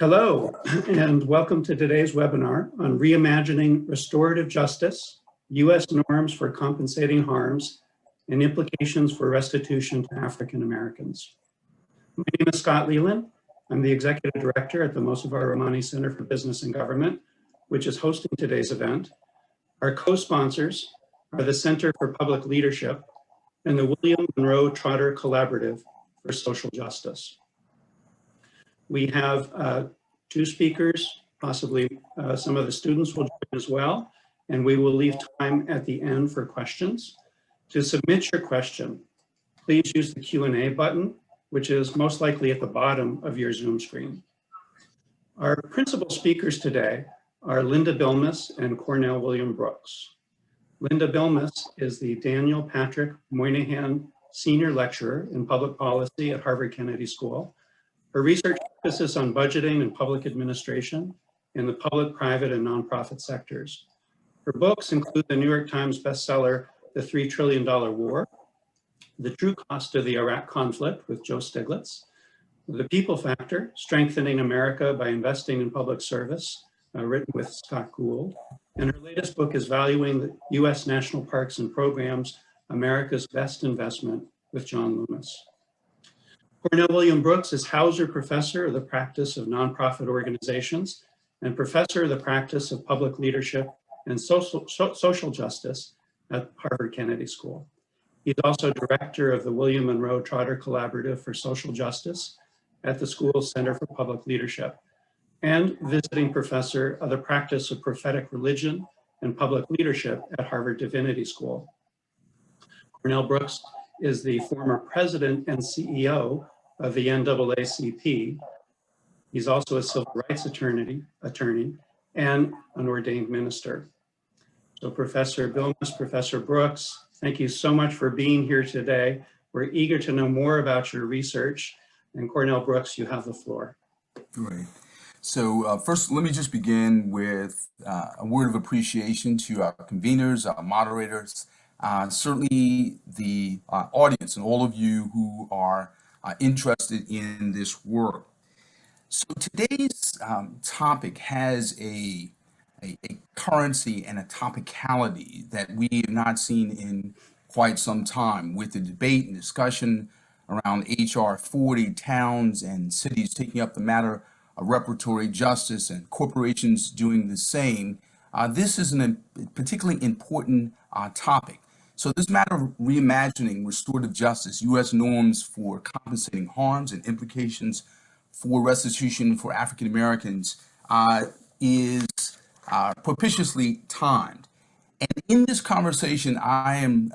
Hello, and welcome to today's webinar on reimagining restorative justice, U.S. norms for compensating harms, and implications for restitution to African Americans. My name is Scott Leland. I'm the Executive Director at the Mossavar Rahmani Center for Business and Government, which is hosting today's event. Our co-sponsors are the Center for Public Leadership and the William Monroe Trotter Collaborative for Social Justice. We have two speakers, possibly some of the students will join as well, and we will leave time at the end for questions. To submit your question, please use the Q&A button, which is most likely at the bottom of your Zoom screen. Our principal speakers today are Linda Bilmes and Cornell William Brooks. Linda Bilmes is the Daniel Patrick Moynihan Senior Lecturer in Public Policy at Harvard Kennedy School. Her research focuses on budgeting and public administration in the public, private, and nonprofit sectors. Her books include the New York Times bestseller, The $3 Trillion War, The True Cost of the Iraq Conflict with Joe Stiglitz, The People Factor, Strengthening America by Investing in Public Service, written with Scott Gould. And her latest book is Valuing the U.S. National Parks and Programs, America's Best Investment with John Loomis. Cornell William Brooks is Hauser Professor of the Practice of Nonprofit Organizations and Professor of the Practice of Public Leadership and Social Justice at Harvard Kennedy School. He's also Director of the William Monroe Trotter Collaborative for Social Justice at the school's Center for Public Leadership and Visiting Professor of the Practice of Prophetic Religion and Public Leadership at Harvard Divinity School. Cornell Brooks is the former president and CEO of the NAACP. He's also a civil rights attorney and an ordained minister. So Professor Bilmes, Professor Brooks, thank you so much for being here today. We're eager to know more about your research. And Cornell Brooks, you have the floor. Great. So first, let me just begin with a word of appreciation to our conveners, our moderators, certainly the audience and all of you who are interested in this work. So today's topic has a currency and a topicality that we have not seen in quite some time, with the debate and discussion around H.R. 40, towns and cities taking up the matter of reparatory justice and corporations doing the same. This is a particularly important topic. So this matter of reimagining restorative justice, U.S. norms for compensating harms and implications for restitution for African Americans is propitiously timed. And in this conversation, I am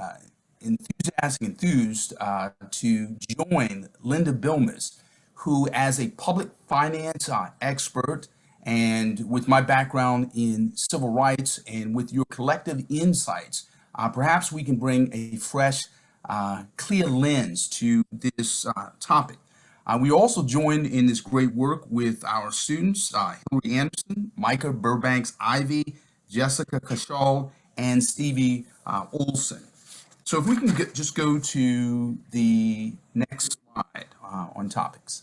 enthused to join Linda Bilmes, who, as a public finance expert and with my background in civil rights and with your collective insights, perhaps we can bring a fresh, clear lens to this topic. We also joined in this great work with our students, Hillary Anderson, Micah Burbanks-Ivy, Jessica Cashall, and Stevie Olson. So if we can just go to the next slide on topics.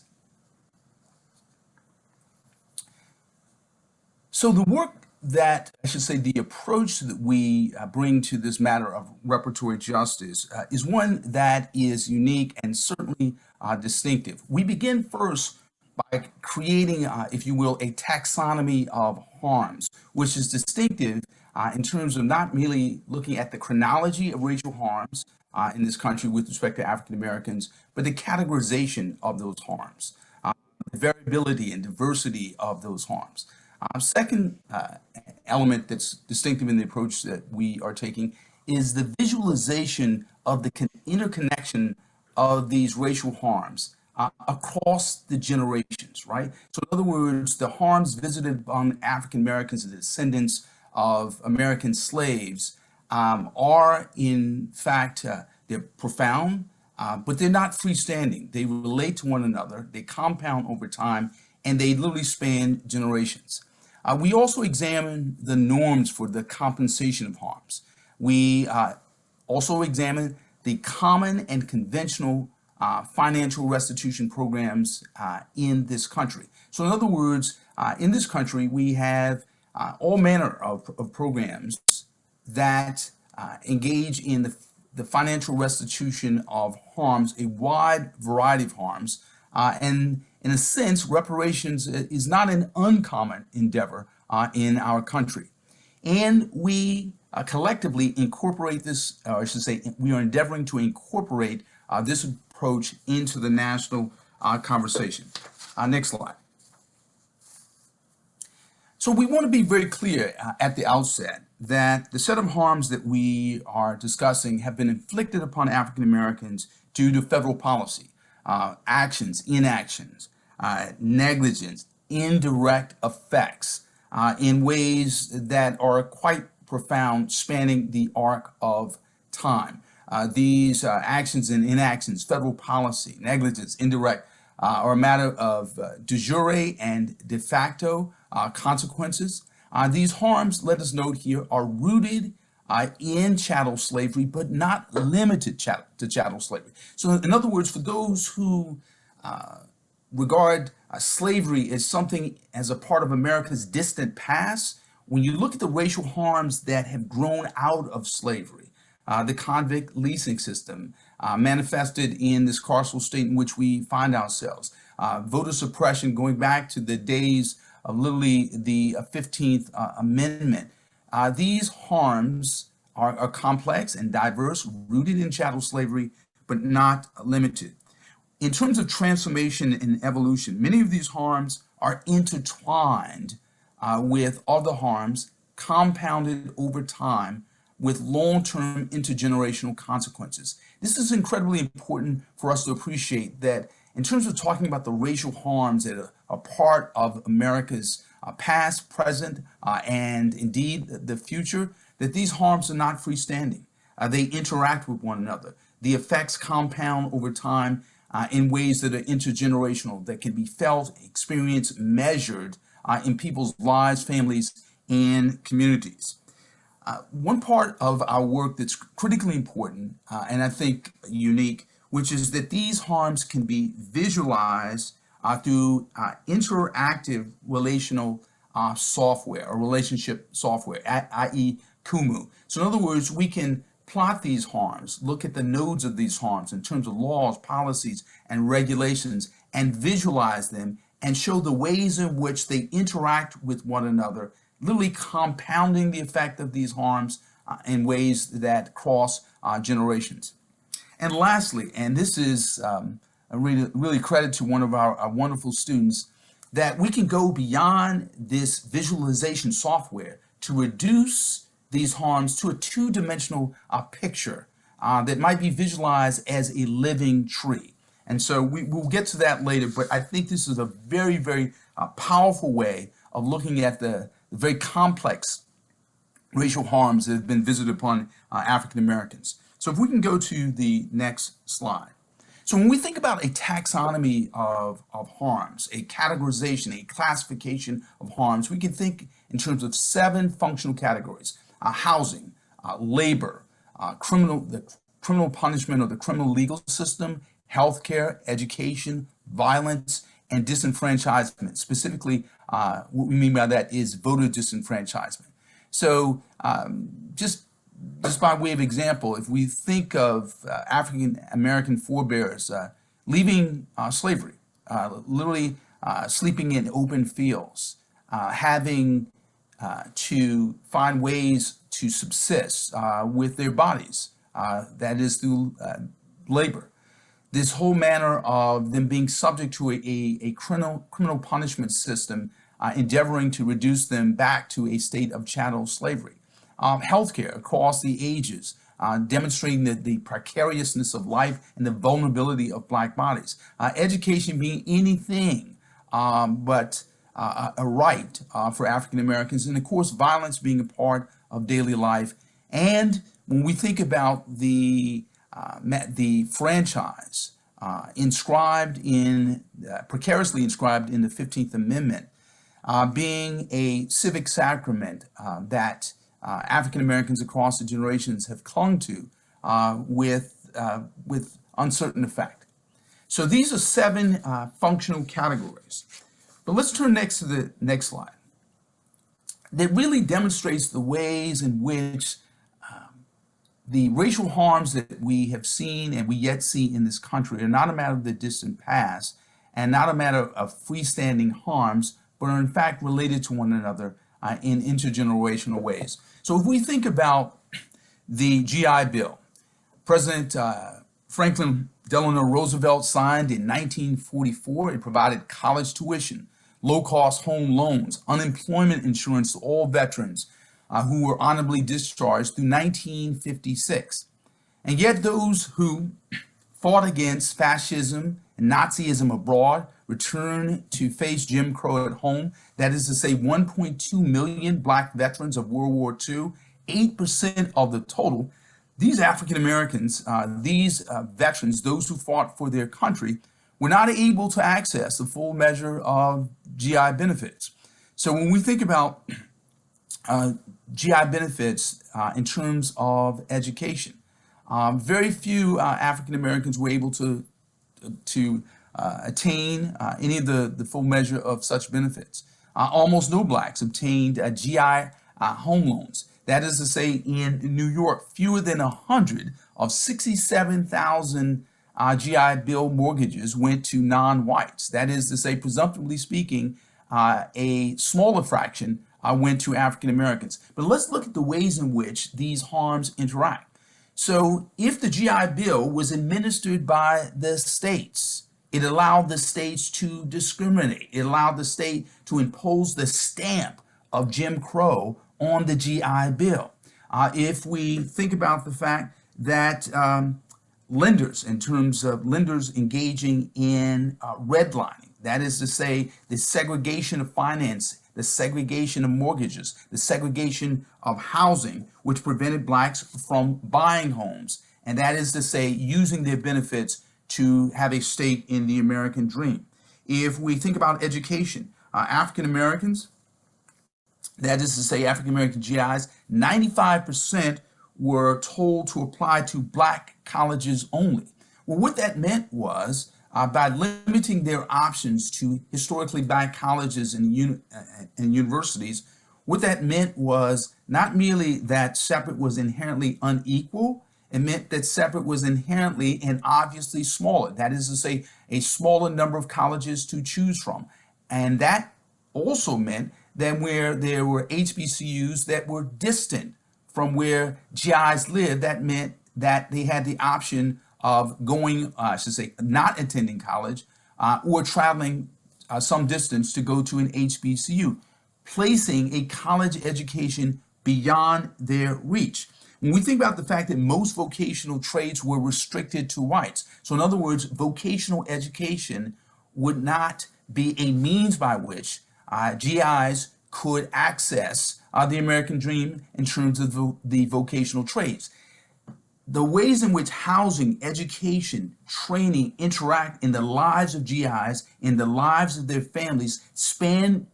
So the work that, I should say, the approach that we bring to this matter of reparatory justice is one that is unique and certainly distinctive. We begin first by creating, if you will, a taxonomy of harms, which is distinctive in terms of not merely looking at the chronology of racial harms in this country with respect to African Americans, but the categorization of those harms, the variability and diversity of those harms. Second element that's distinctive in the approach that we are taking is the visualization of the interconnection of these racial harms across the generations, right? So in other words, the harms visited on African Americans and the descendants of American slaves are in fact, they're profound, but they're not freestanding. They relate to one another, they compound over time, and they literally span generations. We also examine the norms for the compensation of harms. We also examine the common and conventional financial restitution programs in this country. So in other words, in this country, we have all manner of programs that engage in the financial restitution of harms, a wide variety of harms. And in a sense, reparations is not an uncommon endeavor in our country. And we collectively incorporate this, or I should say, we are endeavoring to incorporate this approach into the national conversation. Next slide. So we want to be very clear at the outset that the set of harms that we are discussing have been inflicted upon African Americans due to federal policy, actions, inactions, negligence, indirect effects in ways that are quite profound, spanning the arc of time. These actions and inactions, federal policy, negligence, indirect, are a matter of de jure and de facto consequences. These harms, let us note here, are rooted in chattel slavery, but not limited to chattel slavery. So in other words, for those who regard slavery as something as a part of America's distant past, when you look at the racial harms that have grown out of slavery, the convict leasing system manifested in this carceral state in which we find ourselves, voter suppression going back to the days of literally the 15th Amendment. These harms are complex and diverse, rooted in chattel slavery, but not limited. In terms of transformation and evolution, many of these harms are intertwined with other harms, compounded over time with long-term intergenerational consequences. This is incredibly important for us to appreciate that in terms of talking about the racial harms that are part of America's past, present, and indeed the future, that these harms are not freestanding. They interact with one another. The effects compound over time in ways that are intergenerational, that can be felt, experienced, measured in people's lives, families, and communities. One part of our work that's critically important, and I think unique, which is that these harms can be visualized through interactive relational software or relationship software, i.e. Kumu. So in other words, we can plot these harms, look at the nodes of these harms in terms of laws, policies, and regulations, and visualize them and show the ways in which they interact with one another, literally compounding the effect of these harms in ways that cross generations. And lastly, and this is really credit to one of our wonderful students, that we can go beyond this visualization software to reduce these harms to a two-dimensional picture that might be visualized as a living tree. And so we'll get to that later, but I think this is a very, very powerful way of looking at the very complex racial harms that have been visited upon African Americans. So if we can go to the next slide. So when we think about a taxonomy of harms, a categorization, a classification of harms, we can think in terms of 7 functional categories: housing, labor, the criminal punishment or the criminal legal system, healthcare, education, violence, and disenfranchisement. Specifically, what we mean by that is voter disenfranchisement. So just by way of example, if we think of African American forebears leaving slavery, literally sleeping in open fields, having to find ways to subsist with their bodies, that is through labor. This whole manner of them being subject to a criminal punishment system, endeavoring to reduce them back to a state of chattel slavery. Healthcare across the ages, demonstrating the precariousness of life and the vulnerability of Black bodies. Education being anything but a right for African Americans, and of course violence being a part of daily life. And when we think about the franchise inscribed in, precariously inscribed in the 15th Amendment, being a civic sacrament that African Americans across the generations have clung to with uncertain effect. So these are 7 functional categories. But let's turn next to the next slide. That really demonstrates the ways in which the racial harms that we have seen and we yet see in this country are not a matter of the distant past and not a matter of freestanding harms, but are in fact related to one another in intergenerational ways. So if we think about the GI Bill, President Franklin Delano Roosevelt signed in 1944. It provided college tuition, low-cost home loans, unemployment insurance to all veterans who were honorably discharged through 1956. And yet those who fought against fascism and Nazism abroad returned to face Jim Crow at home. That is to say 1.2 million black veterans of World War II, 8% of the total. These African Americans, these veterans, those who fought for their country, were not able to access the full measure of GI benefits. So when we think about GI benefits in terms of education, very few African Americans were able to attain any of the full measure of such benefits. Almost no blacks obtained GI home loans. That is to say, in New York, fewer than 100 of 67,000 GI Bill mortgages went to non-whites. That is to say, presumptively speaking, a smaller fraction went to African Americans. But let's look at the ways in which these harms interact. So if the GI Bill was administered by the states, it allowed the states to discriminate. It allowed the state to impose the stamp of Jim Crow on the GI Bill. If we think about the fact that lenders, in terms of lenders engaging in redlining, that is to say the segregation of finance, the segregation of mortgages, the segregation of housing, which prevented blacks from buying homes, and that is to say using their benefits to have a stake in the American dream. If we think about education, African Americans, that is to say African American GIs, 95% were told to apply to black colleges only. Well, what that meant was by limiting their options to historically black colleges and universities, what that meant was not merely that separate was inherently unequal, it meant that separate was inherently and obviously smaller. That is to say, a smaller number of colleges to choose from. And that also meant that where there were HBCUs that were distant from where GIs lived, that meant that they had the option of going, I should say, not attending college or traveling some distance to go to an HBCU, placing a college education beyond their reach. When we think about the fact that most vocational trades were restricted to whites, so in other words, vocational education would not be a means by which GIs could access the American dream in terms of the vocational trades. The ways in which housing, education, training interact in the lives of GIs, in the lives of their families, span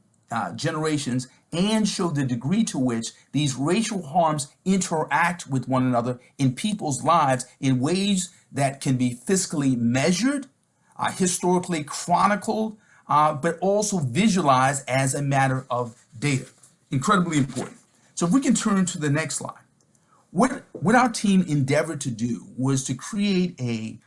generations and show the degree to which these racial harms interact with one another in people's lives in ways that can be fiscally measured, historically chronicled, but also visualized as a matter of data. Incredibly important. So if we can turn to the next slide. What our team endeavored to do was to create a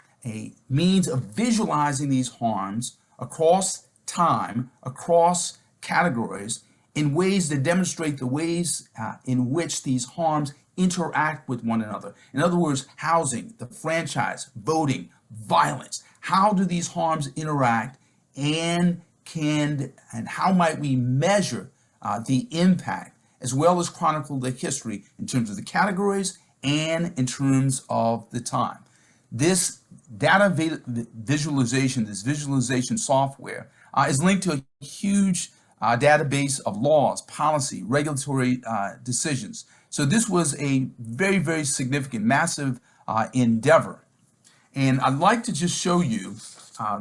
means of visualizing these harms across time, across categories, in ways that demonstrate the ways in which these harms interact with one another. In other words, housing, the franchise, voting, violence. How do these harms interact, and how might we measure the impact, as well as chronicle the history in terms of the categories and in terms of the time. This data visualization, this visualization software is linked to a huge database of laws, policy, regulatory decisions. So this was a very, very significant, massive endeavor. And I'd like to just show you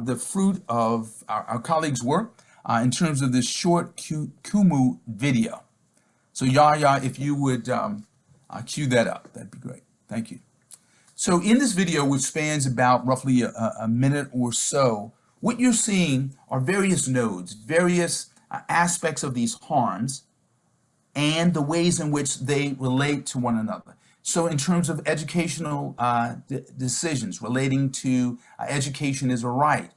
the fruit of our colleagues' work in terms of this short Kumu video. So Yaya, if you would cue that up, that'd be great. Thank you. So in this video, which spans about roughly a minute or so, what you're seeing are various nodes, various aspects of these harms, and the ways in which they relate to one another. So in terms of educational decisions relating to education as a right,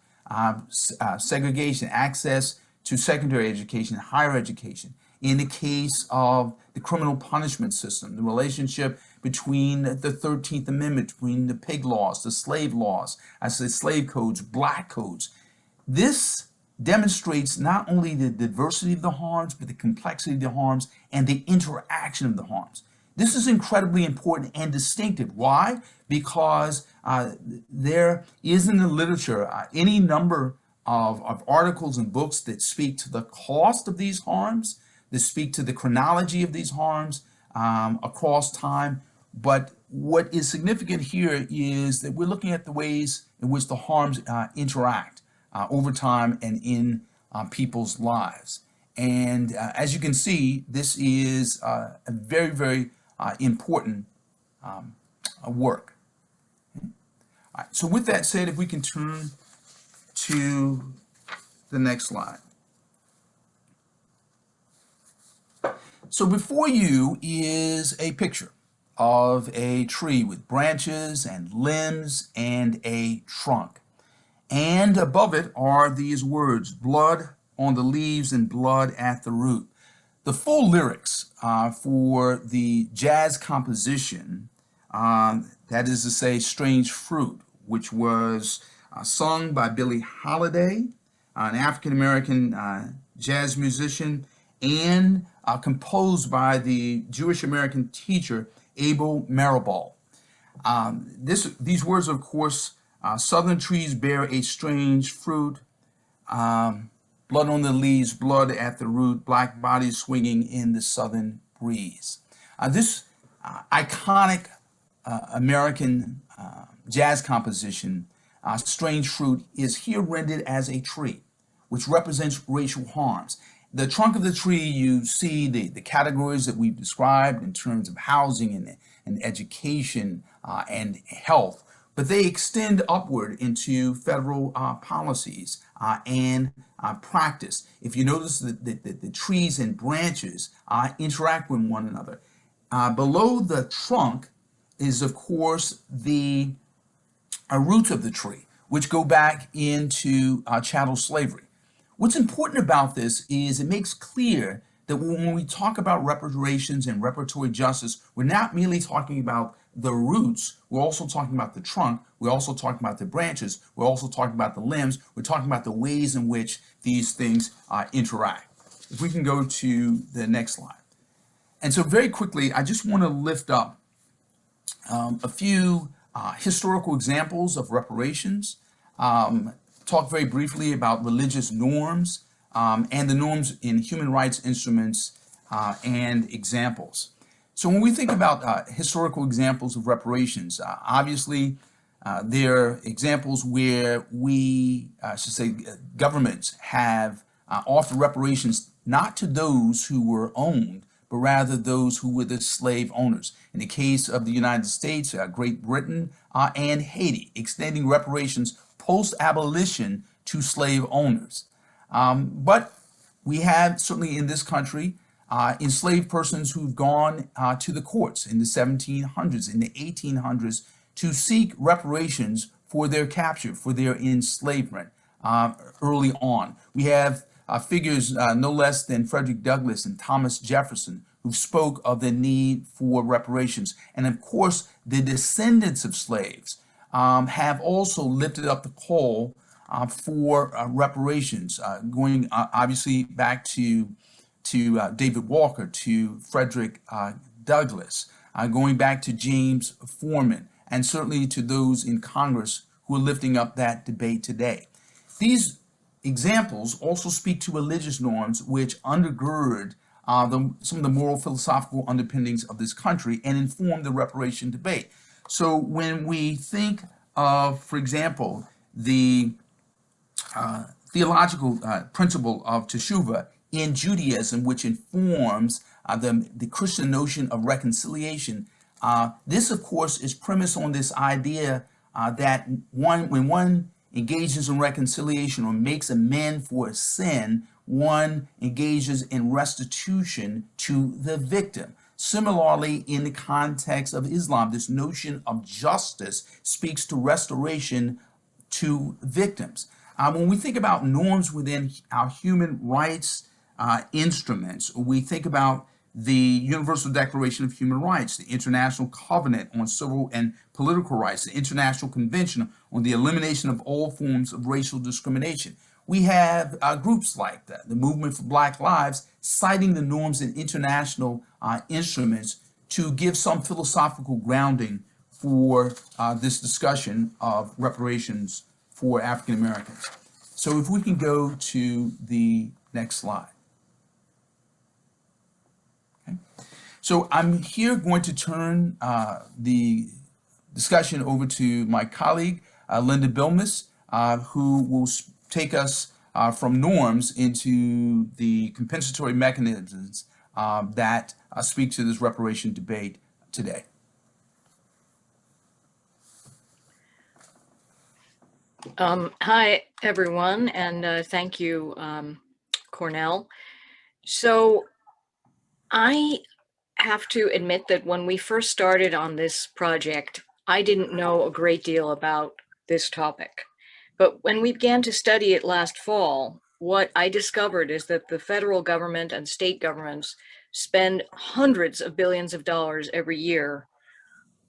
segregation, access to secondary education, higher education. In the case of the criminal punishment system, the relationship between the 13th Amendment, between the pig laws, the slave laws, I say slave codes, black codes. This demonstrates not only the diversity of the harms, but the complexity of the harms and the interaction of the harms. This is incredibly important and distinctive. Why? Because there is in the literature any number of articles and books that speak to the cost of these harms, that speak to the chronology of these harms across time. But what is significant here is that we're looking at the ways in which the harms interact over time and in people's lives. And as you can see, this is a very, very important work. All right, so with that said, if we can turn to the next slide. So before you is a picture of a tree with branches and limbs and a trunk. And above it are these words, blood on the leaves and blood at the root. The full lyrics for the jazz composition, that is to say, Strange Fruit, which was sung by Billie Holiday, an African-American jazz musician, and composed by the Jewish-American teacher Abel Marable. These words, of course, southern trees bear a strange fruit, blood on the leaves, blood at the root, black bodies swinging in the southern breeze. This iconic American jazz composition, Strange Fruit, is here rendered as a tree, which represents racial harms. The trunk of the tree, you see the categories that we've described in terms of housing and education and health, but they extend upward into federal policies and practice. If you notice that the trees and branches interact with one another. Below the trunk is, of course, the roots of the tree, which go back into chattel slavery. What's important about this is it makes clear that when we talk about reparations and reparatory justice, we're not merely talking about the roots, we're also talking about the trunk, we're also talking about the branches, we're also talking about the limbs, we're talking about the ways in which these things interact. If we can go to the next slide. And so very quickly, I just want to lift up a few historical examples of reparations, talk very briefly about religious norms and the norms in human rights instruments and examples. So when we think about historical examples of reparations, obviously there are examples where we, governments have offered reparations not to those who were owned, but rather those who were the slave owners. In the case of the United States, Great Britain, and Haiti, extending reparations post-abolition to slave owners. But we have, certainly in this country, enslaved persons who've gone to the courts in the 1700s, in the 1800s, to seek reparations for their capture, for their enslavement early on. We have figures no less than Frederick Douglass and Thomas Jefferson who spoke of the need for reparations. And of course, the descendants of slaves have also lifted up the call for reparations, going obviously back to David Walker, to Frederick Douglass, going back to James Foreman, and certainly to those in Congress who are lifting up that debate today. These examples also speak to religious norms which undergird some of the moral philosophical underpinnings of this country and inform the reparation debate. So when we think of, for example, the theological principle of teshuvah in Judaism, which informs the Christian notion of reconciliation, This, of course, is premised on this idea that when one engages in reconciliation or makes amends for a sin, one engages in restitution to the victim. Similarly, in the context of Islam, this notion of justice speaks to restoration to victims. When we think about norms within our human rights instruments, we think about the Universal Declaration of Human Rights, the International Covenant on Civil and Political Rights, the International Convention on the Elimination of All Forms of Racial Discrimination. We have groups like the Movement for Black Lives citing the norms in international instruments to give some philosophical grounding for this discussion of reparations for African Americans. So if we can go to the next slide. Okay. So I'm here going to turn the discussion over to my colleague, Linda Bilmes, who will take us from norms into the compensatory mechanisms that speak to this reparation debate today. Hi, everyone, and thank you, Cornell. So I have to admit that when we first started on this project, I didn't know a great deal about this topic. But when we began to study it last fall, what I discovered is that the federal government and state governments spend hundreds of billions of dollars every year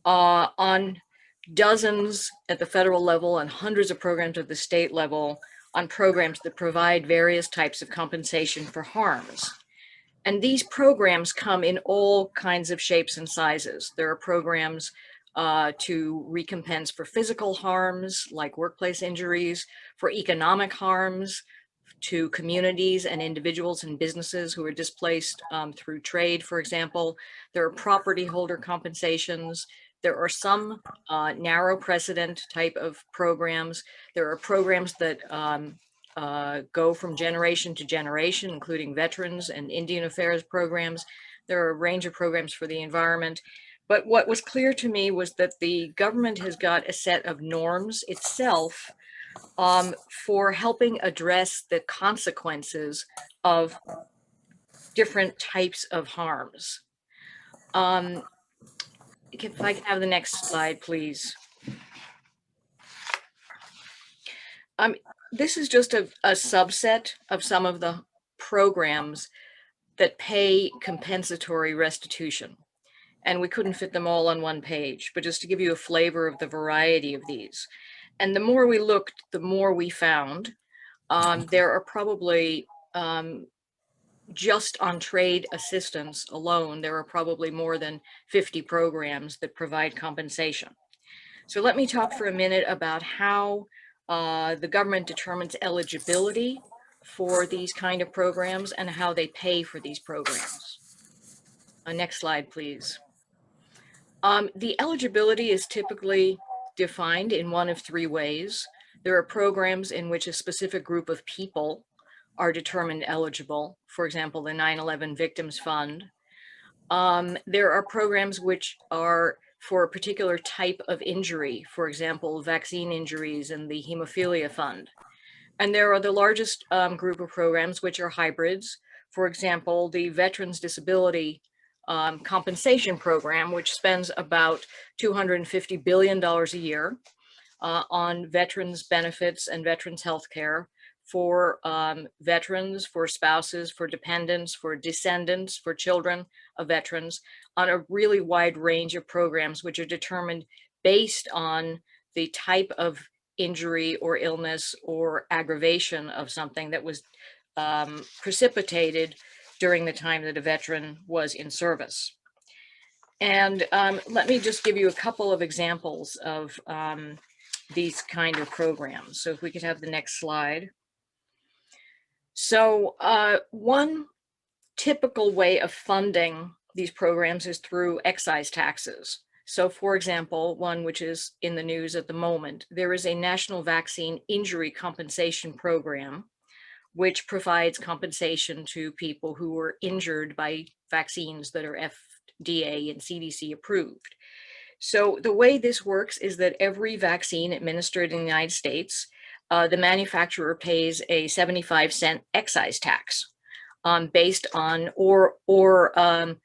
on dozens at the federal level and hundreds of programs at the state level on programs that provide various types of compensation for harms. And these programs come in all kinds of shapes and sizes. There are programs to recompense for physical harms, like workplace injuries, for economic harms, to communities and individuals and businesses who are displaced through trade, for example. There are property holder compensations. There are some narrow precedent type of programs. There are programs that go from generation to generation, including veterans and Indian affairs programs. There are a range of programs for the environment. But what was clear to me was that the government has got a set of norms itself for helping address the consequences of different types of harms. If I can have the next slide, please. This is just a subset of some of the programs that pay compensatory restitution. And we couldn't fit them all on one page, but just to give you a flavor of the variety of these. And the more we looked, the more we found. There are probably, just on trade assistance alone, there are probably more than 50 programs that provide compensation. So let me talk for a minute about how the government determines eligibility for these kind of programs and how they pay for these programs. Next slide, please. The eligibility is typically defined in one of three ways. There are programs in which a specific group of people are determined eligible, for example, the 9/11 Victims Fund. There are programs which are for a particular type of injury, for example, vaccine injuries and the Hemophilia Fund. And there are the largest group of programs which are hybrids, for example, the Veterans Disability Compensation Program, which spends about $250 billion a year on veterans benefits and veterans health care for veterans, for spouses, for dependents, for descendants, for children of veterans, on a really wide range of programs which are determined based on the type of injury or illness or aggravation of something that was precipitated during the time that a veteran was in service. And let me just give you a couple of examples of these kind of programs. So if we could have the next slide. So one typical way of funding these programs is through excise taxes. So for example, one which is in the news at the moment, there is a National Vaccine Injury Compensation Program, which provides compensation to people who were injured by vaccines that are FDA and CDC approved. So the way this works is that every vaccine administered in the United States, the manufacturer pays a 75-cent excise tax based on or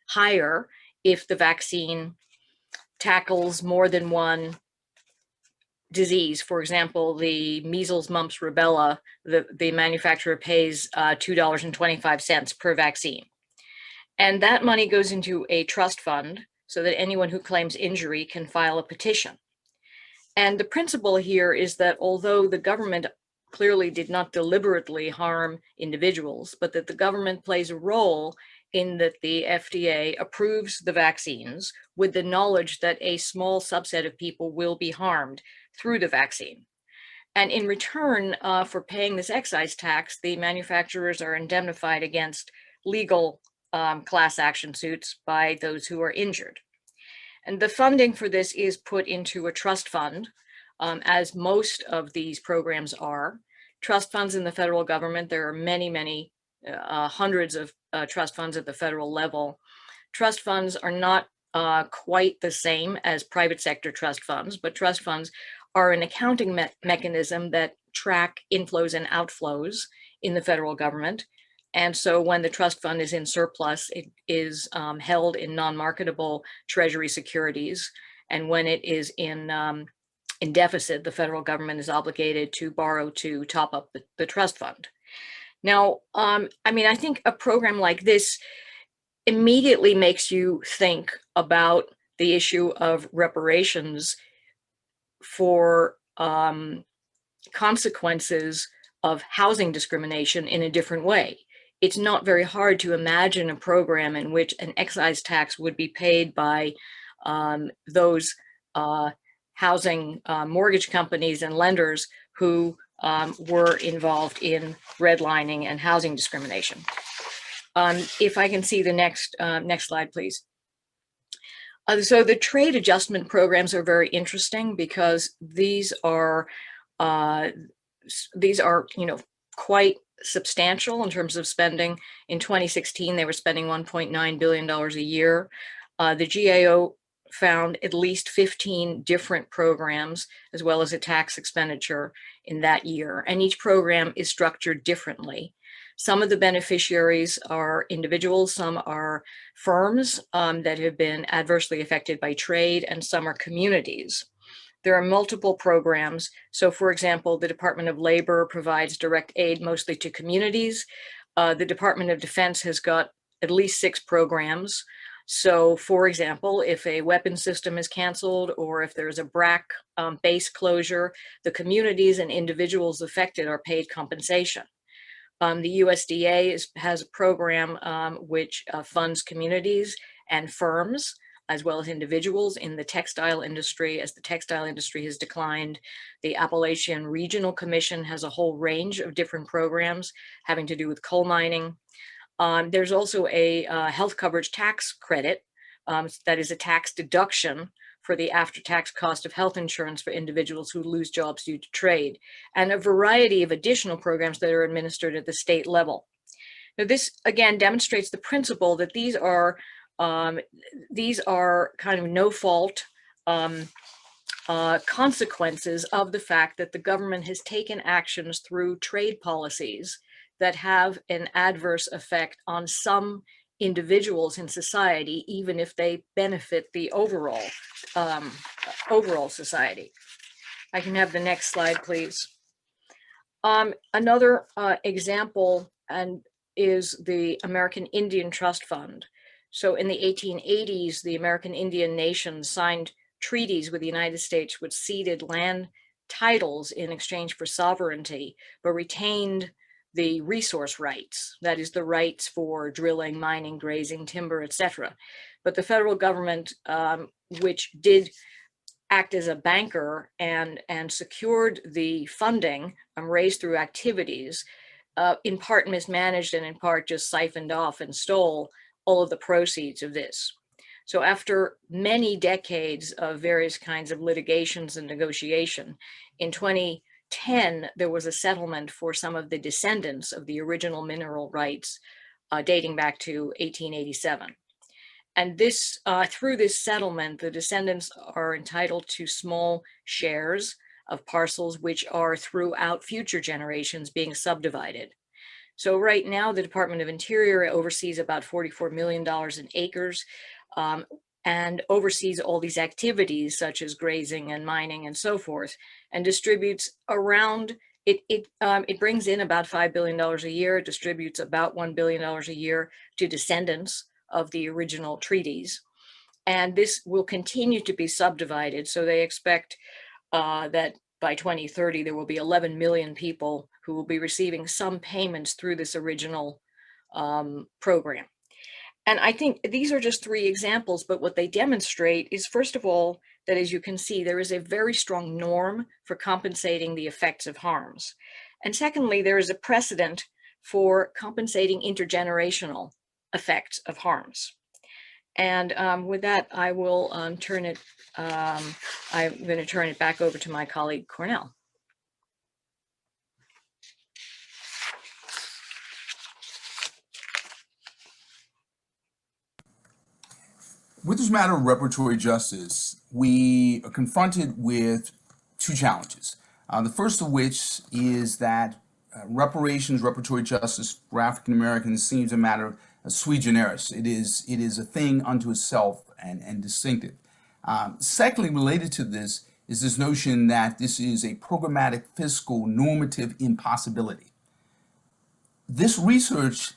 higher if the vaccine tackles more than one disease. For example, the measles, mumps, rubella, the manufacturer pays $2.25 per vaccine. And that money goes into a trust fund so that anyone who claims injury can file a petition. And the principle here is that although the government clearly did not deliberately harm individuals, but that the government plays a role in that the FDA approves the vaccines with the knowledge that a small subset of people will be harmed through the vaccine. And in return for paying this excise tax, the manufacturers are indemnified against legal class action suits by those who are injured. And the funding for this is put into a trust fund, as most of these programs are. Trust funds in the federal government, there are many, hundreds of trust funds at the federal level. Trust funds are not quite the same as private sector trust funds, but trust funds are an accounting mechanism that track inflows and outflows in the federal government. And so when the trust fund is in surplus, it is held in non-marketable treasury securities. And when it is in deficit, the federal government is obligated to borrow to top up the trust fund. Now, I think a program like this immediately makes you think about the issue of reparations for consequences of housing discrimination in a different way. It's not very hard to imagine a program in which an excise tax would be paid by those housing mortgage companies and lenders who were involved in redlining and housing discrimination. If I can see the next slide, please. So the trade adjustment programs are very interesting because these are quite substantial in terms of spending. In 2016, they were spending $1.9 billion a year. The GAO found at least 15 different programs, as well as a tax expenditure in that year. And each program is structured differently. Some of the beneficiaries are individuals, some are firms that have been adversely affected by trade, and some are communities. There are multiple programs. So for example, the Department of Labor provides direct aid mostly to communities. The Department of Defense has got at least 6 programs. So for example, if a weapon system is canceled or if there's a BRAC base closure, the communities and individuals affected are paid compensation. The USDA has a program which funds communities and firms, as well as individuals in the textile industry. As the textile industry has declined, the Appalachian Regional Commission has a whole range of different programs having to do with coal mining. There's also a health coverage tax credit that is a tax deduction for the after-tax cost of health insurance for individuals who lose jobs due to trade, and a variety of additional programs that are administered at the state level. Now, this again demonstrates the principle that these are kind of no-fault consequences of the fact that the government has taken actions through trade policies that have an adverse effect on some individuals in society, even if they benefit the overall society. I can have the next slide, please. Another example is the American Indian Trust Fund. So in the 1880s, the American Indian nations signed treaties with the United States which ceded land titles in exchange for sovereignty, but retained the resource rights, that is the rights for drilling, mining, grazing, timber, etc. But the federal government, which did act as a banker and secured the funding raised through activities, in part mismanaged and in part just siphoned off and stole all of the proceeds of this. So after many decades of various kinds of litigations and negotiation, in 2010, there was a settlement for some of the descendants of the original mineral rights dating back to 1887. And this, through this settlement, the descendants are entitled to small shares of parcels which are throughout future generations being subdivided. So right now, the Department of Interior oversees about $44 million in acres, and oversees all these activities such as grazing and mining and so forth, and distributes around, it brings in about $5 billion a year, it distributes about $1 billion a year to descendants of the original treaties. And this will continue to be subdivided. So they expect that by 2030, there will be 11 million people who will be receiving some payments through this original program. And I think these are just three examples, but what they demonstrate is, first of all, that as you can see, there is a very strong norm for compensating the effects of harms. And secondly, there is a precedent for compensating intergenerational effects of harms. And with that, I will I'm going to turn it back over to my colleague, Cornell. With this matter of reparatory justice, we are confronted with two challenges. The first of which is that reparations, reparatory justice for African Americans seems a matter of sui generis. It is a thing unto itself and distinctive. Secondly, related to this is this notion that this is a programmatic fiscal normative impossibility. This research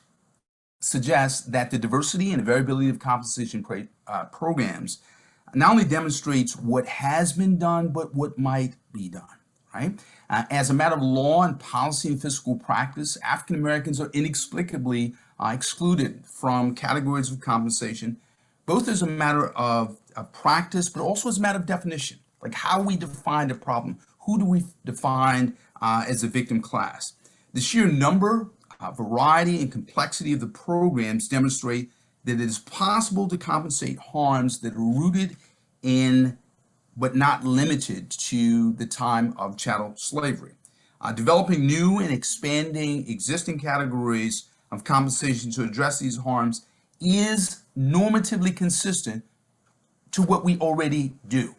suggests that the diversity and variability of compensation programs not only demonstrates what has been done, but what might be done, right? As a matter of law and policy and fiscal practice, African Americans are inexplicably excluded from categories of compensation, both as a matter of practice, but also as a matter of definition, like how we define the problem, who do we define as a victim class. The sheer number, variety, and complexity of the programs demonstrate that it is possible to compensate harms that are rooted in, but not limited to, the time of chattel slavery. Developing new and expanding existing categories of compensation to address these harms is normatively consistent to what we already do.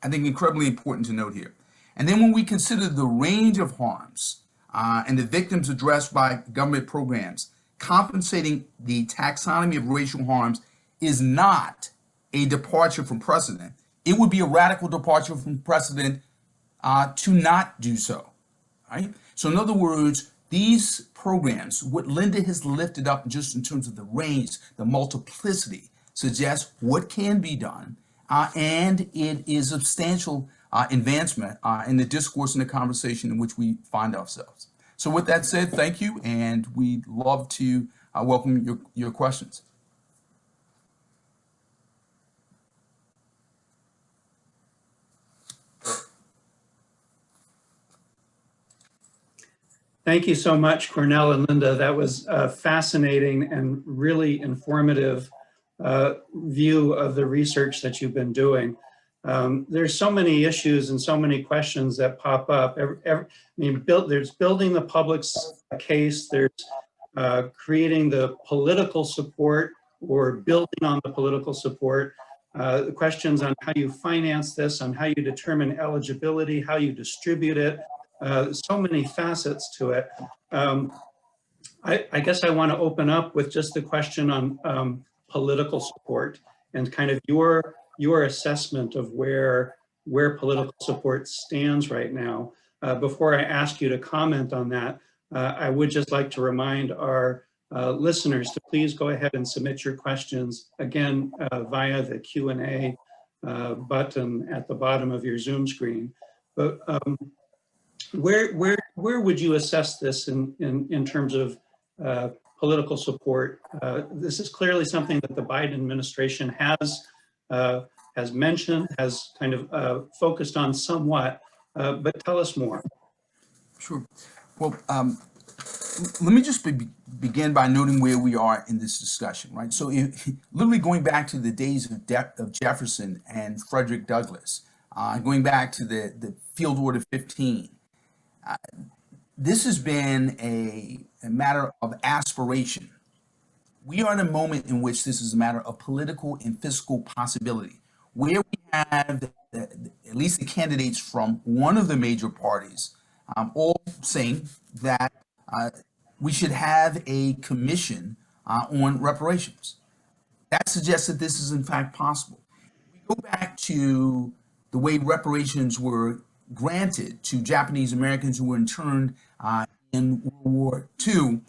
I think incredibly important to note here. And then when we consider the range of harms and the victims addressed by government programs, compensating the taxonomy of racial harms is not a departure from precedent. It would be a radical departure from precedent to not do so, right? So in other words, these programs, what Linda has lifted up just in terms of the range, the multiplicity, suggests what can be done, and it is substantial advancement in the discourse and the conversation in which we find ourselves. So with that said, thank you, and we'd love to welcome your questions. Thank you so much, Cornell and Linda. That was a fascinating and really informative view of the research that you've been doing. There's so many issues and so many questions that pop up. There's building the public's case, there's creating the political support or building on the political support, the questions on how you finance this, on how you determine eligibility, how you distribute it, so many facets to it. I guess I want to open up with just the question on political support and kind of your assessment of where political support stands right now. Before I ask you to comment on that, I would just like to remind our listeners to please go ahead and submit your questions again via the Q&A button at the bottom of your Zoom screen. But where would you assess this in terms of political support? This is clearly something that the Biden administration has mentioned, has kind of focused on somewhat, but tell us more. Sure. Well, let me just begin by noting where we are in this discussion, right? So literally going back to the days of Jefferson and Frederick Douglass, going back to the Field Order 15, this has been a matter of aspiration We are in a moment in which this is a matter of political and fiscal possibility, where we have at least the candidates from one of the major parties all saying that we should have a commission on reparations. That suggests that this is in fact possible. We go back to the way reparations were granted to Japanese Americans who were interned in World War II.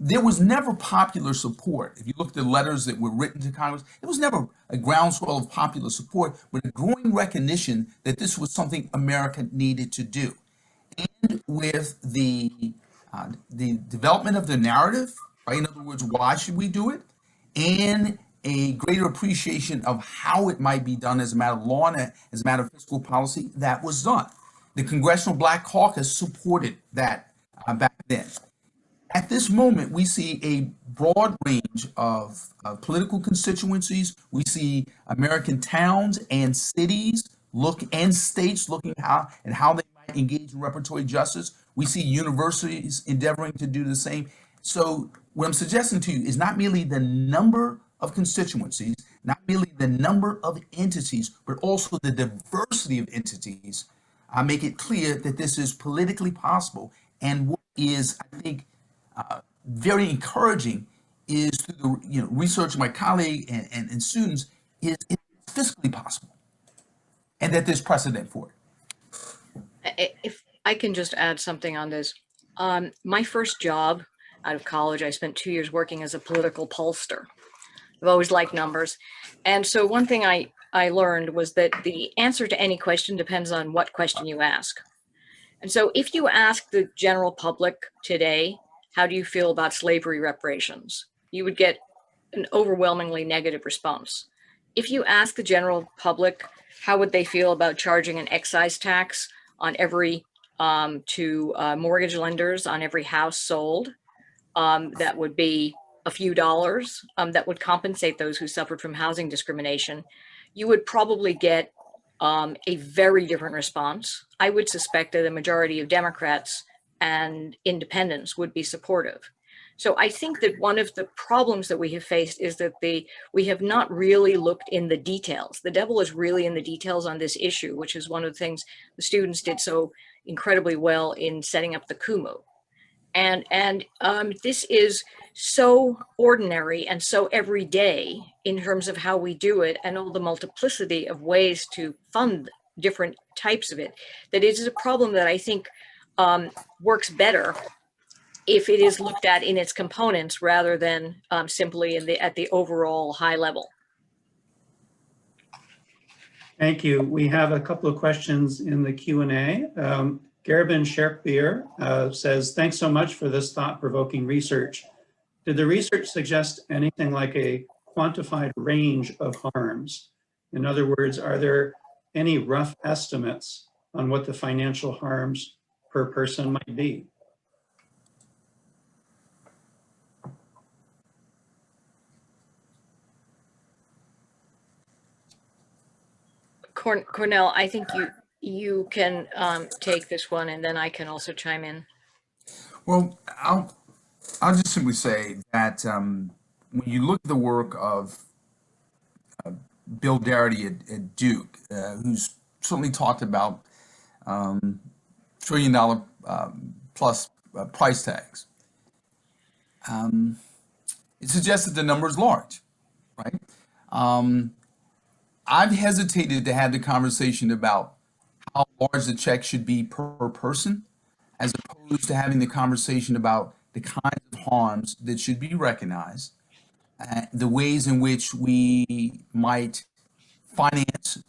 There was never popular support. If you look at the letters that were written to Congress, there was never a groundswell of popular support, but a growing recognition that this was something America needed to do. And with the development of the narrative, right? In other words, why should we do it? And a greater appreciation of how it might be done as a matter of law and as a matter of fiscal policy, that was done. The Congressional Black Caucus supported that back then. At this moment, we see a broad range of political constituencies. We see American towns and cities and states looking at how they might engage in reparatory justice. We see universities endeavoring to do the same. So what I'm suggesting to you is not merely the number of constituencies, not merely the number of entities, but also the diversity of entities make it clear that this is politically possible. And what is, I think, very encouraging is through the research of my colleague and students is it's fiscally possible, and that there's precedent for it. If I can just add something on this. My first job out of college, I spent 2 years working as a political pollster. I've always liked numbers. And so one thing I learned was that the answer to any question depends on what question you ask. And so if you ask the general public today, how do you feel about slavery reparations? You would get an overwhelmingly negative response. If you ask the general public, how would they feel about charging an excise tax on every to mortgage lenders on every house sold, that would be a few dollars, that would compensate those who suffered from housing discrimination, you would probably get a very different response. I would suspect that a majority of Democrats and independents would be supportive. So I think that one of the problems that we have faced is that we have not really looked in the details. The devil is really in the details on this issue, which is one of the things the students did so incredibly well in setting up the Kumu. And this is so ordinary and so everyday in terms of how we do it and all the multiplicity of ways to fund different types of it, that it is a problem that I think works better if it is looked at in its components rather than simply at the overall high level. Thank you. We have a couple of questions in the Q&A. Gerben Scherpbeer says, thanks so much for this thought-provoking research. Did the research suggest anything like a quantified range of harms? In other words, are there any rough estimates on what the financial harms per person might be? Cornell, I think you can take this one, and then I can also chime in. Well, I'll just simply say that when you look at the work of Bill Darity at Duke, who's certainly talked about $1 trillion plus price tags, it suggests that the number is large, right? I've hesitated to have the conversation about how large the check should be per person, as opposed to having the conversation about the kinds of harms that should be recognized, the ways in which we might finance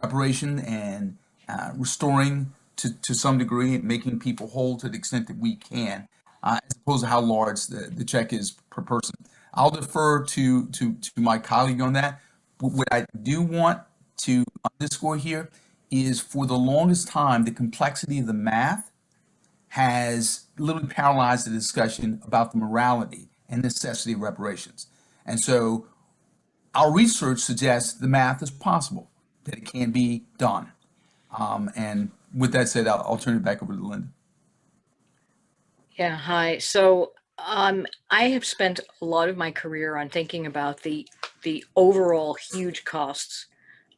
reparation and restoring to some degree, making people whole to the extent that we can, as opposed to how large the check is per person. I'll defer to my colleague on that. What I do want to underscore here is, for the longest time, the complexity of the math has literally paralyzed the discussion about the morality and necessity of reparations. And so our research suggests the math is possible, that it can be done. And with that said, I'll turn it back over to Linda. Yeah, hi. So I have spent a lot of my career on thinking about the overall huge costs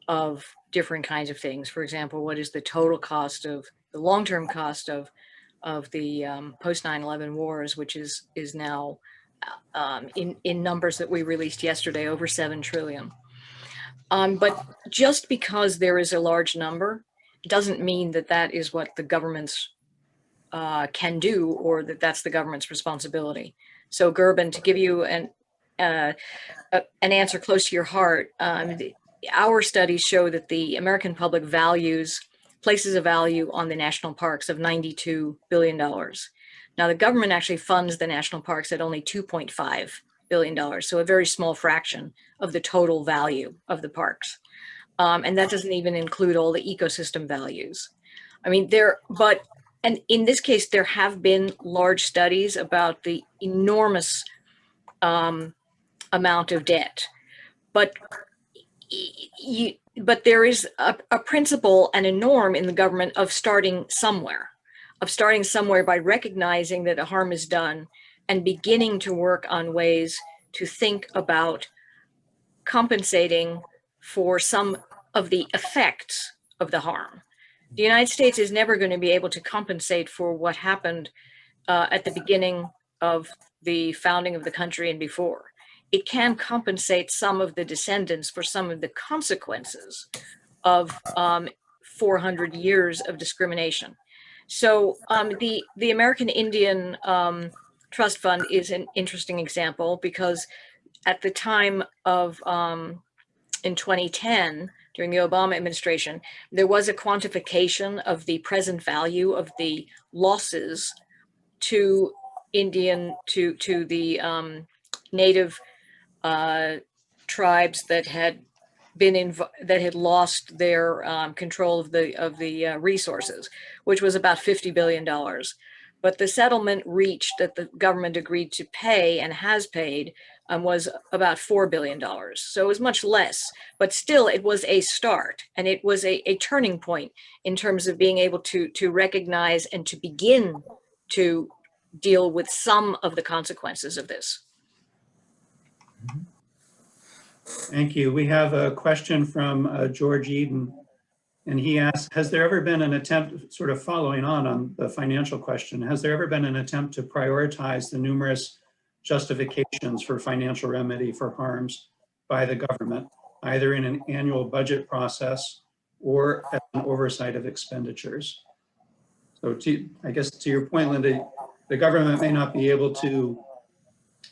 of different kinds of things. For example, what is the total cost of the long-term cost of the post 9/11 wars, which is now in numbers that we released yesterday, over 7 trillion. But just because there is a large number doesn't mean that that is what the governments can do, or that that's the government's responsibility. So Gerben, to give you an answer close to your heart, our studies show that the American public places a value on the national parks of $92 billion. Now the government actually funds the national parks at only $2.5 billion, so a very small fraction of the total value of the parks. And that doesn't even include all the ecosystem values. I mean, and in this case, there have been large studies about the enormous amount of debt, but there is a principle and a norm in the government of starting somewhere by recognizing that a harm is done and beginning to work on ways to think about compensating for some of the effects of the harm. The United States is never going to be able to compensate for what happened at the beginning of the founding of the country and before. It can compensate some of the descendants for some of the consequences of 400 years of discrimination. So the American Indian Trust Fund is an interesting example, because at the time of, in 2010, during the Obama administration, there was a quantification of the present value of the losses to the native tribes that had lost their control of the resources, which was about $50 billion. But the settlement reached that the government agreed to pay and has paid was about $4 billion. So it was much less, but still it was a start, and it was a turning point in terms of being able to recognize and to begin to deal with some of the consequences of this. Thank you. We have a question from George Eden, and he asks, has there ever been an attempt, sort of following on the financial question, has there ever been an attempt to prioritize the numerous justifications for financial remedy for harms by the government, either in an annual budget process or as an oversight of expenditures? So I guess to your point, Linda, the government may not be able to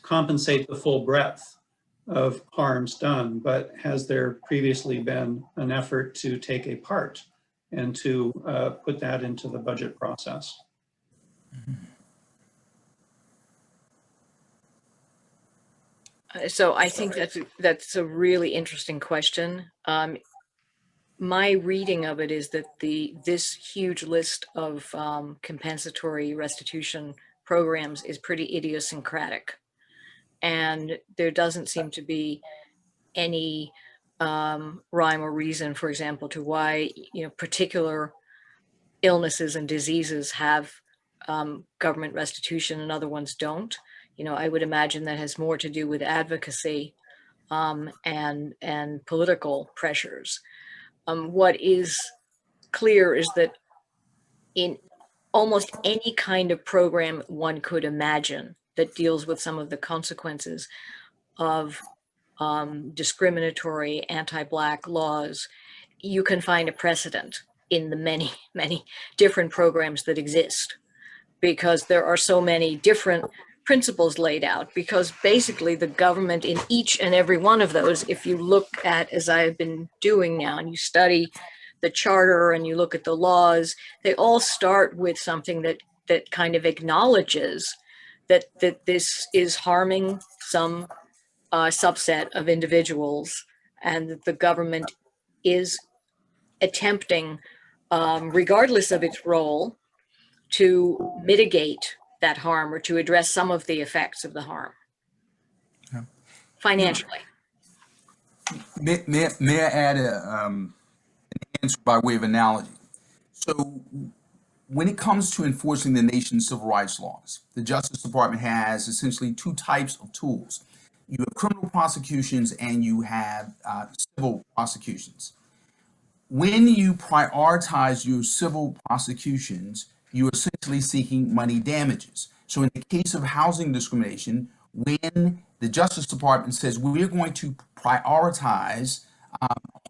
compensate the full breadth of harms done, but has there previously been an effort to take a part and to put that into the budget process? So I think that's a really interesting question. My reading of it is that this huge list of compensatory restitution programs is pretty idiosyncratic, and there doesn't seem to be any rhyme or reason, for example, to why particular illnesses and diseases have government restitution and other ones don't. I would imagine that has more to do with advocacy and political pressures. What is clear is that in almost any kind of program one could imagine that deals with some of the consequences of discriminatory anti-Black laws, you can find a precedent in the many, many different programs that exist, because there are so many different principles laid out. Because basically the government in each and every one of those, if you look at, as I've been doing now, and you study the charter and you look at the laws, they all start with something that kind of acknowledges that this is harming some subset of individuals, and that the government is attempting, regardless of its role, to mitigate that harm or to address some of the effects of the harm financially. May I add an answer by way of analogy? So when it comes to enforcing the nation's civil rights laws, the Justice Department has essentially two types of tools. You have criminal prosecutions and you have civil prosecutions. When you prioritize your civil prosecutions, you're essentially seeking money damages. So in the case of housing discrimination, when the Justice Department says we're going to prioritize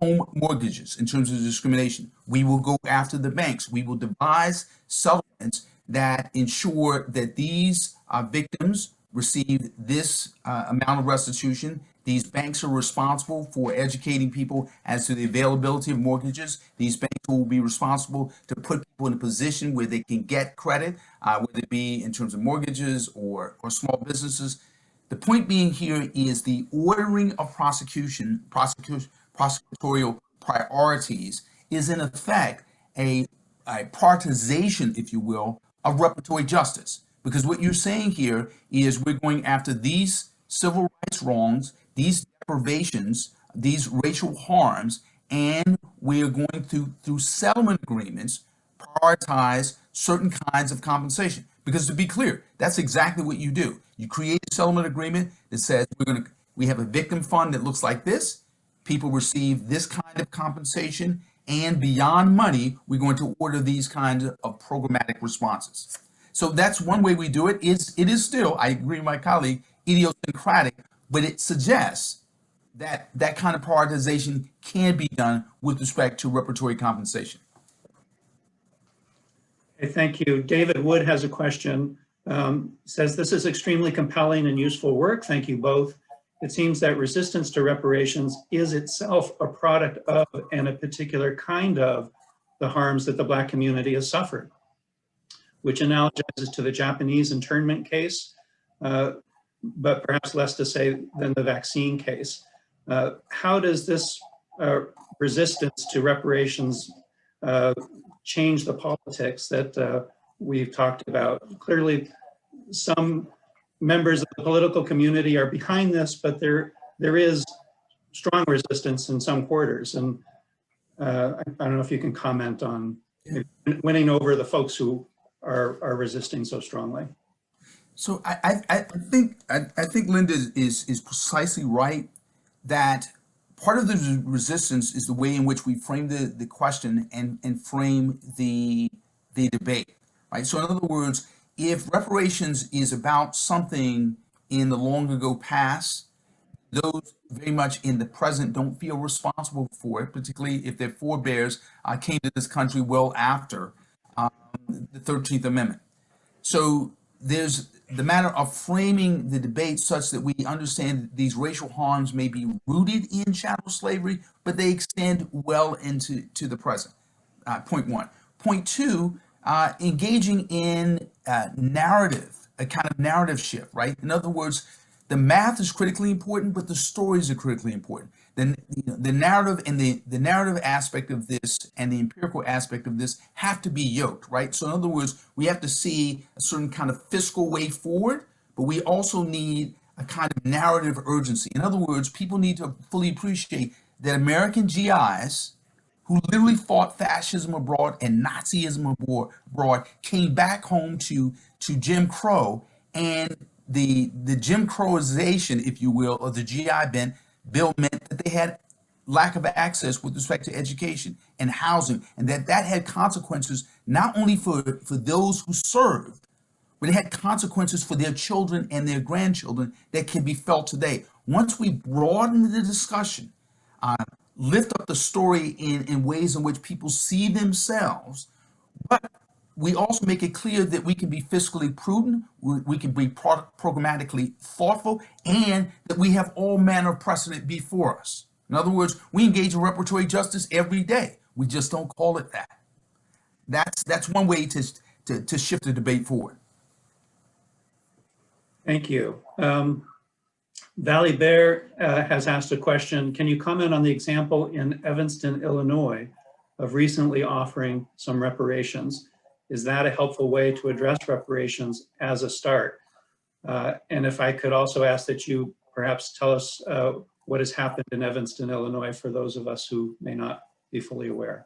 home mortgages in terms of discrimination, we will go after the banks. We will devise settlements that ensure that these victims receive this amount of restitution. These banks are responsible for educating people as to the availability of mortgages. These banks will be responsible to put people in a position where they can get credit, whether it be in terms of mortgages or small businesses. The point being here is the ordering of prosecutorial priorities is in effect a prioritization, if you will, of reparatory justice. Because what you're saying here is we're going after these civil rights wrongs, these deprivations, these racial harms, and we're going through settlement agreements, prioritize certain kinds of compensation. Because to be clear, that's exactly what you do. You create a settlement agreement that says we have a victim fund that looks like this. People receive this kind of compensation, and beyond money, we're going to order these kinds of programmatic responses. So that's one way we do it. It is still, I agree with my colleague, idiosyncratic, but it suggests that that kind of prioritization can be done with respect to reparatory compensation. Okay, thank you. David Wood has a question. Says, this is extremely compelling and useful work. Thank you both. It seems that resistance to reparations is itself a product of and a particular kind of the harms that the Black community has suffered, which analogizes to the Japanese internment case, but perhaps less to say than the vaccine case. How does this resistance to reparations change the politics that we've talked about? Clearly, some members of the political community are behind this, but there is strong resistance in some quarters. And I don't know if you can comment on winning over the folks who are resisting so strongly. So I think Linda is precisely right that part of the resistance is the way in which we frame the question and frame the debate, right? So in other words, if reparations is about something in the long ago past, those very much in the present don't feel responsible for it, particularly if their forebears came to this country well after the 13th Amendment. So there's the matter of framing the debate such that we understand that these racial harms may be rooted in chattel slavery, but they extend well into the present. Point one. Point two, engaging in narrative, a kind of narrative shift, right? In other words, the math is critically important, but the stories are critically important. Then the narrative and the narrative aspect of this and the empirical aspect of this have to be yoked, right? So in other words, we have to see a certain kind of fiscal way forward, but we also need a kind of narrative urgency. In other words, people need to fully appreciate that American GIs who literally fought fascism abroad and Nazism abroad came back home to Jim Crow, and the Jim Crowization, if you will, of the GI Bill meant that they had lack of access with respect to education and housing, and that had consequences not only for those who served, but it had consequences for their children and their grandchildren that can be felt today. Once we broaden the discussion, lift up the story in ways in which people see themselves, but we also make it clear that we can be fiscally prudent, we can be programmatically thoughtful, and that we have all manner of precedent before us. In other words, we engage in reparatory justice every day. We just don't call it that. That's one way to shift the debate forward. Thank you. Valley Bear has asked a question. Can you comment on the example in Evanston, Illinois, of recently offering some reparations? Is that a helpful way to address reparations as a start? And if I could also ask that you perhaps tell us what has happened in Evanston, Illinois, for those of us who may not be fully aware.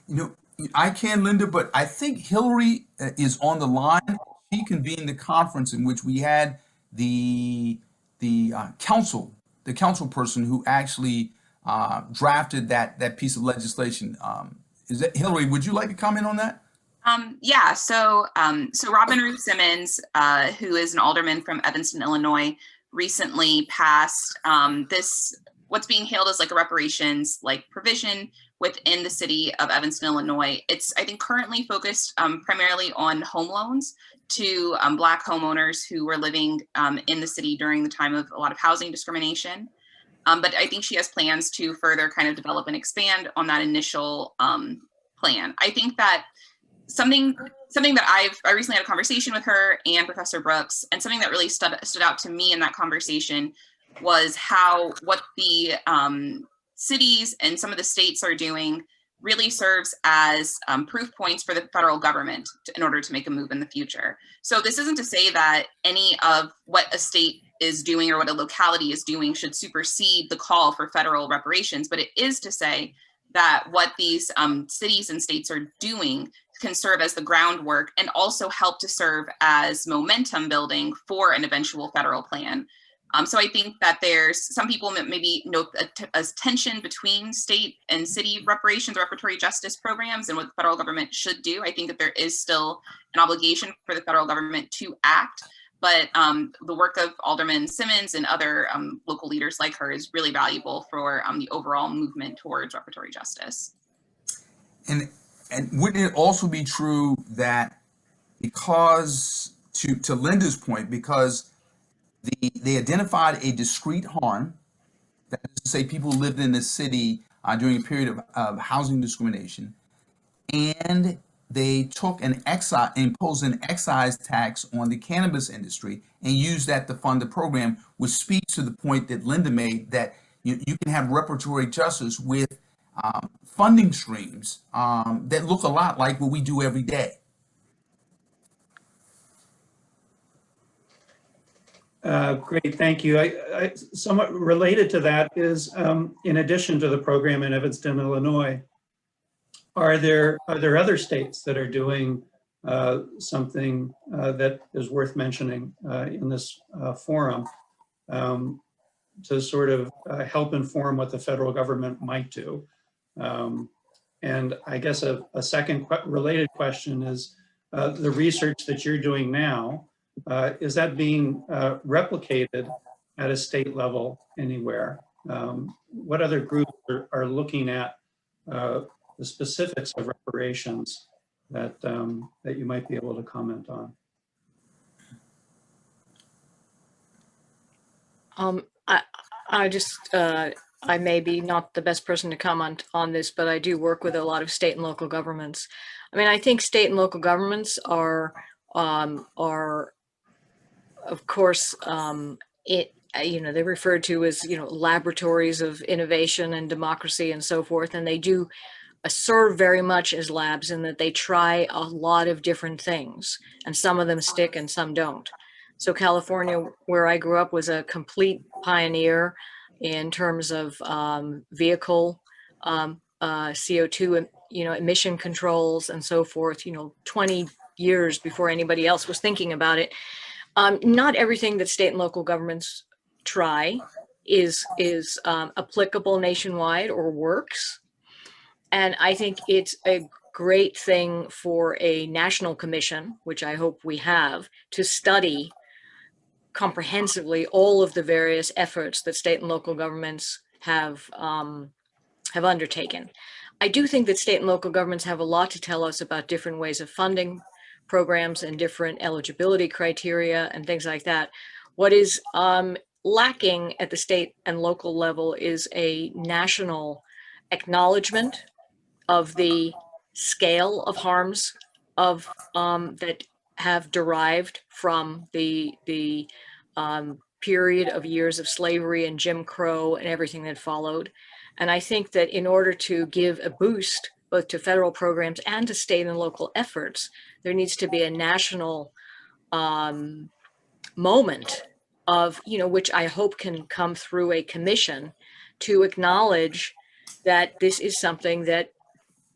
You know, I can, Linda, but I think Hillary is on the line. She convened the conference in which we had the the council person who actually drafted that piece of legislation. Is that Hillary? Would you like to comment on that? Yeah, so Robin Ruth Simmons, who is an alderman from Evanston, Illinois, recently passed what's being hailed as like a reparations like provision within the city of Evanston, Illinois. It's, I think, currently focused primarily on home loans to Black homeowners who were living in the city during the time of a lot of housing discrimination. But I think she has plans to further kind of develop and expand on that initial plan. I think that something that I recently had a conversation with her and Professor Brooks, and something that really stood out to me in that conversation was what the cities and some of the states are doing really serves as proof points for the federal government in order to make a move in the future. So this isn't to say that any of what a state is doing or what a locality is doing should supersede the call for federal reparations, but it is to say that what these cities and states are doing can serve as the groundwork and also help to serve as momentum building for an eventual federal plan. So I think that there's some people maybe note a tension between state and city reparations or reparatory justice programs and what the federal government should do. I think that there is still an obligation for the federal government to act, but the work of Alderman Simmons and other local leaders like her is really valuable for the overall movement towards reparatory justice. And wouldn't it also be true that because, to Linda's point, because they identified a discrete harm, that is to say people lived in the city during a period of housing discrimination, and they took imposed an excise tax on the cannabis industry and used that to fund the program, which speaks to the point that Linda made, that you can have reparatory justice with funding streams that look a lot like what we do every day. Great, thank you. I somewhat related to that is, in addition to the program in Evanston, Illinois, are there other states that are doing something that is worth mentioning in this forum to sort of help inform what the federal government might do? And I guess a second related question is the research that you're doing now, is that being replicated at a state level anywhere? What other groups are looking at the specifics of reparations that that you might be able to comment on? I may be not the best person to comment on this, but I do work with a lot of state and local governments. I mean, I think state and local governments are of course, they're referred to as, laboratories of innovation and democracy and so forth. And they do serve very much as labs in that they try a lot of different things, and some of them stick and some don't. So California, where I grew up, was a complete pioneer in terms of vehicle CO2, emission controls and so forth, 20 years before anybody else was thinking about it. Not everything that state and local governments try is applicable nationwide or works. And I think it's a great thing for a national commission, which I hope we have, to study comprehensively all of the various efforts that state and local governments have undertaken. I do think that state and local governments have a lot to tell us about different ways of funding programs and different eligibility criteria and things like that. What is lacking at the state and local level is a national acknowledgement of the scale of harms of that have derived from the period of years of slavery and Jim Crow and everything that followed. And I think that in order to give a boost both to federal programs and to state and local efforts, there needs to be a national moment of, which I hope can come through a commission to acknowledge that this is something that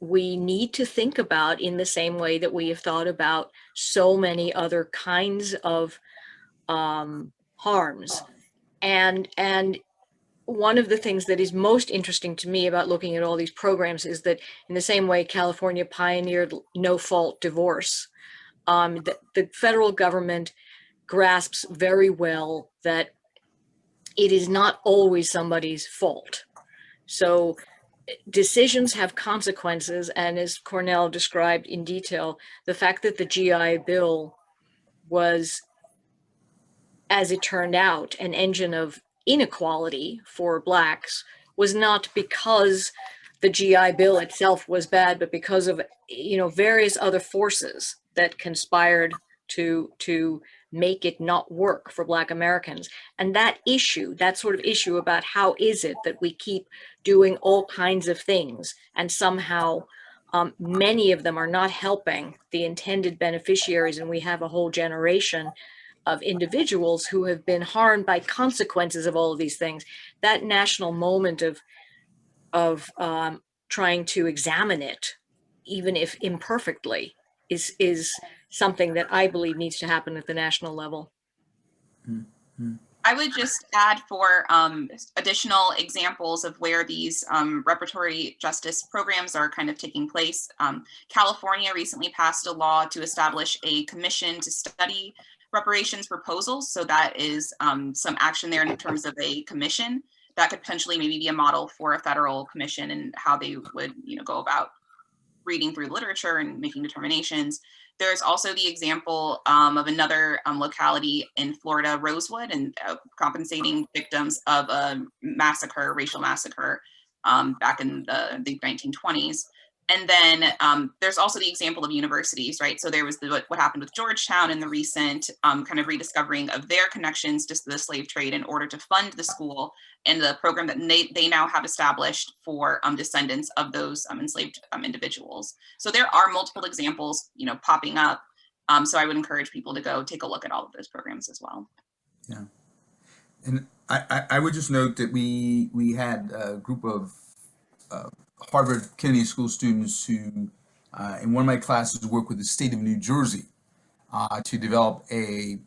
we need to think about in the same way that we have thought about so many other kinds of harms. And one of the things that is most interesting to me about looking at all these programs is that in the same way California pioneered no-fault divorce, the federal government grasps very well that it is not always somebody's fault. So decisions have consequences, and as Cornell described in detail, the fact that the GI Bill was, as it turned out, an engine of inequality for Blacks was not because the GI Bill itself was bad, but because of, you know, various other forces that conspired to make it not work for Black Americans. And that issue, that sort of issue about how is it that we keep doing all kinds of things and somehow many of them are not helping the intended beneficiaries, and we have a whole generation of individuals who have been harmed by consequences of all of these things. That national moment of trying to examine it, even if imperfectly, is something that I believe needs to happen at the national level. Mm-hmm. I would just add for additional examples of where these reparatory justice programs are kind of taking place. California recently passed a law to establish a commission to study reparations proposals. So that is some action there in terms of a commission that could potentially maybe be a model for a federal commission and how they would, you know, go about reading through literature and making determinations. There's also the example of another locality in Florida, Rosewood, and compensating victims of a massacre, racial massacre, back in the 1920s. And then there's also the example of universities, right? So there was what happened with Georgetown and the recent kind of rediscovering of their connections to the slave trade in order to fund the school and the program that they now have established for descendants of those enslaved individuals. So there are multiple examples, you know, popping up. So I would encourage people to go take a look at all of those programs as well. Yeah, and I would just note that we had a group of Harvard Kennedy School students who, in one of my classes, work with the state of New Jersey to develop a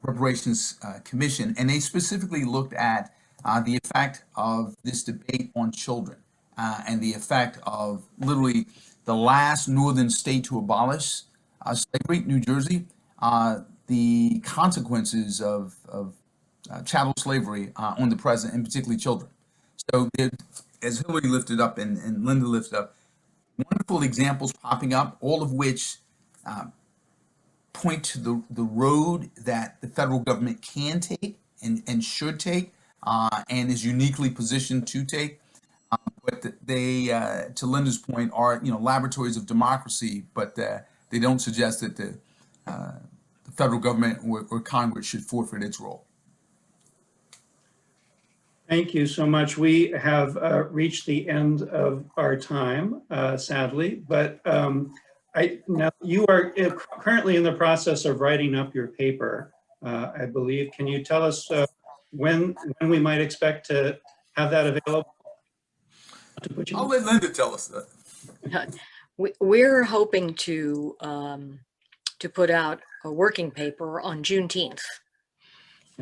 reparations commission, and they specifically looked at the effect of this debate on children and the effect of literally the last northern state to abolish slavery, New Jersey, the consequences of chattel slavery on the present, and particularly children. So as Hillary lifted up and Linda lifted up, wonderful examples popping up, all of which point to the road that the federal government can take and should take and is uniquely positioned to take. But they, to Linda's point, are, you know, laboratories of democracy, but they don't suggest that the federal government or Congress should forfeit its role. Thank you so much. We have reached the end of our time, sadly, but now you are currently in the process of writing up your paper, I believe. Can you tell us when we might expect to have that available? I'll let Linda tell us that. We're hoping to put out a working paper on Juneteenth.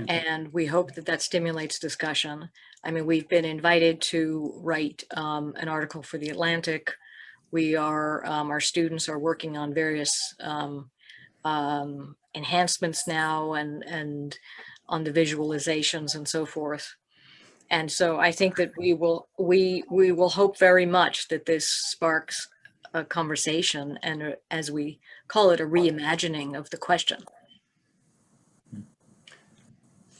And we hope that that stimulates discussion. I mean, we've been invited to write an article for The Atlantic. We are, our students are working on various enhancements now and on the visualizations and so forth. And so I think that we will hope very much that this sparks a conversation and, as we call it, a reimagining of the question.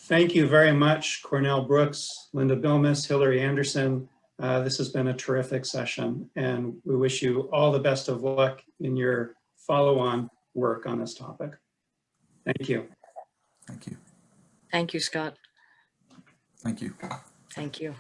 Thank you very much, Cornell Brooks, Linda Bilmes, Hillary Anderson. This has been a terrific session, and we wish you all the best of luck in your follow-on work on this topic. Thank you. Thank you. Thank you, Scott. Thank you. Thank you.